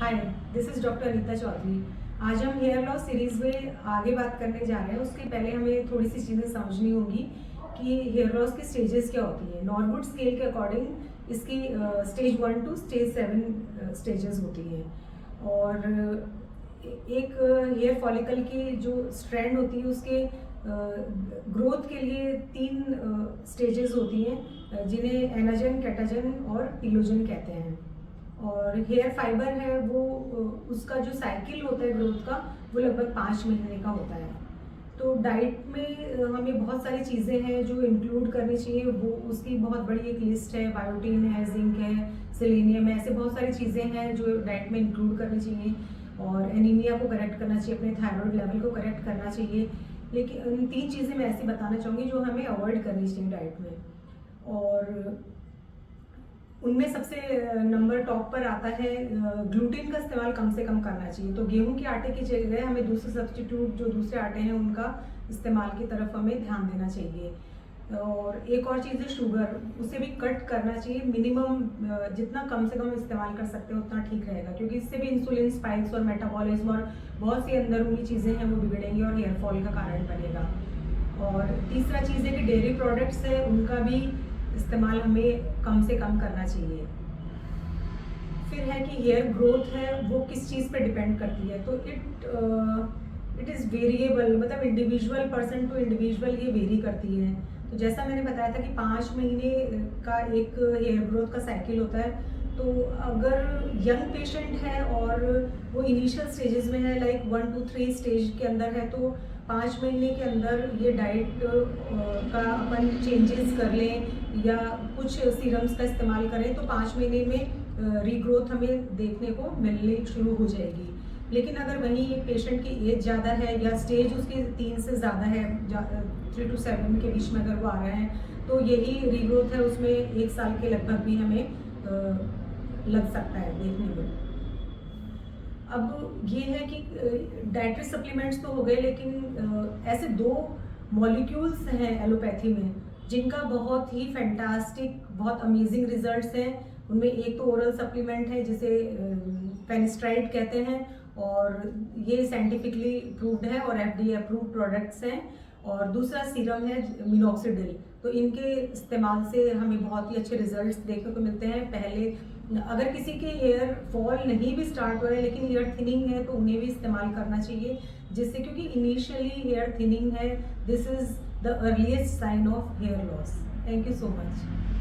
Hi, this is doctor Anita Chaudhary. आज हम hair loss series में आगे बात करने जा रहे हैं। उसके पहले हमें थोड़ी सी चीज़ें समझनी होंगी कि हेयर लॉस की स्टेजेस क्या होती हैं। नॉर्वुड स्केल के अकॉर्डिंग इसकी स्टेज 1 टू स्टेज 7 स्टेजेस होती हैं। और एक हेयर फॉलिकल की जो स्ट्रैंड होती है उसके ग्रोथ के लिए 3 स्टेजेस होती हैं, जिन्हें एनाजन, कैटाजन और टीलोजन कहते हैं। और हेयर फाइबर है वो उसका जो साइकिल होता है ग्रोथ का, वो लगभग 5 महीने का होता है। तो डाइट में हमें बहुत सारी चीज़ें हैं जो इंक्लूड करनी चाहिए। वो उसकी बहुत बड़ी एक लिस्ट है। बायोटीन है, जिंक है, सेलेनियम है, ऐसे बहुत सारी चीज़ें हैं जो डाइट में इंक्लूड करनी चाहिए। और एनीमिया को करेक्ट करना चाहिए, अपने थायराइड लेवल को करेक्ट करना चाहिए। लेकिन 3 चीज़ें मैं ऐसी बताना चाहूँगी जो हमें अवॉइड करनी चाहिए डाइट में। और उनमें सबसे नंबर टॉप पर आता है ग्लूटेन का इस्तेमाल कम से कम करना चाहिए। तो गेहूं के आटे की जगह हमें दूसरे सब्स्टिट्यूट जो दूसरे आटे हैं उनका इस्तेमाल की तरफ हमें ध्यान देना चाहिए। और एक और चीज़ है शुगर, उसे भी कट करना चाहिए। मिनिमम जितना कम से कम इस्तेमाल कर सकते हैं उतना ठीक रहेगा, क्योंकि इससे भी इंसुलिन स्पाइक्स और मेटाबॉलिज्म और बहुत सी अंदरूनी चीज़ें हैं वो बिगड़ेंगी और हेयर फॉल का कारण बनेगा। और तीसरा चीज़ है कि डेयरी प्रोडक्ट्स है उनका भी इस्तेमाल हमें कम से कम करना चाहिए। फिर है कि हेयर ग्रोथ है वो किस चीज़ पे डिपेंड करती है। तो इट इज़ वेरिएबल, मतलब इंडिविजुअल पर्सन टू इंडिविजुअल ये वेरी करती है। तो जैसा मैंने बताया था कि 5 महीने का एक हेयर ग्रोथ का साइकिल होता है। तो अगर यंग पेशेंट है और वो इनिशियल स्टेजेस में है, लाइक 1 to 3 स्टेज के अंदर है, तो 5 महीने के अंदर ये डाइट का अपन चेंजेस कर लें या कुछ सीरम्स का इस्तेमाल करें तो 5 महीने में रीग्रोथ हमें देखने को मिलनी शुरू हो जाएगी। लेकिन अगर वहीं पेशेंट की एज ज़्यादा है या स्टेज उसकी 3 से ज़्यादा है, 3 to 7 के बीच में अगर वो आ रहे हैं, तो यही रीग्रोथ है उसमें 1 साल के लगभग भी हमें लग सकता है देखने में। अब ये है कि डाइटरी सप्लीमेंट्स तो हो गए, लेकिन ऐसे 2 मॉलिक्यूल्स हैं एलोपैथी में जिनका बहुत ही फैंटास्टिक, बहुत अमेजिंग रिजल्ट्स हैं। उनमें एक तो ओरल सप्लीमेंट है जिसे फेनिस्ट्राइड कहते हैं, और ये साइंटिफिकली प्रूव्ड है और FDA अप्रूव्ड प्रोडक्ट्स हैं। और दूसरा सीरम है मिनॉक्सिडिल। तो इनके इस्तेमाल से हमें बहुत ही अच्छे रिजल्ट्स देखने को मिलते हैं। पहले अगर किसी के हेयर फॉल नहीं भी स्टार्ट हो रहे हैं लेकिन हेयर थिनिंग है तो उन्हें भी इस्तेमाल करना चाहिए, जिससे, क्योंकि इनिशियली हेयर थिनिंग है, this is the earliest sign of hair loss. Thank you so much.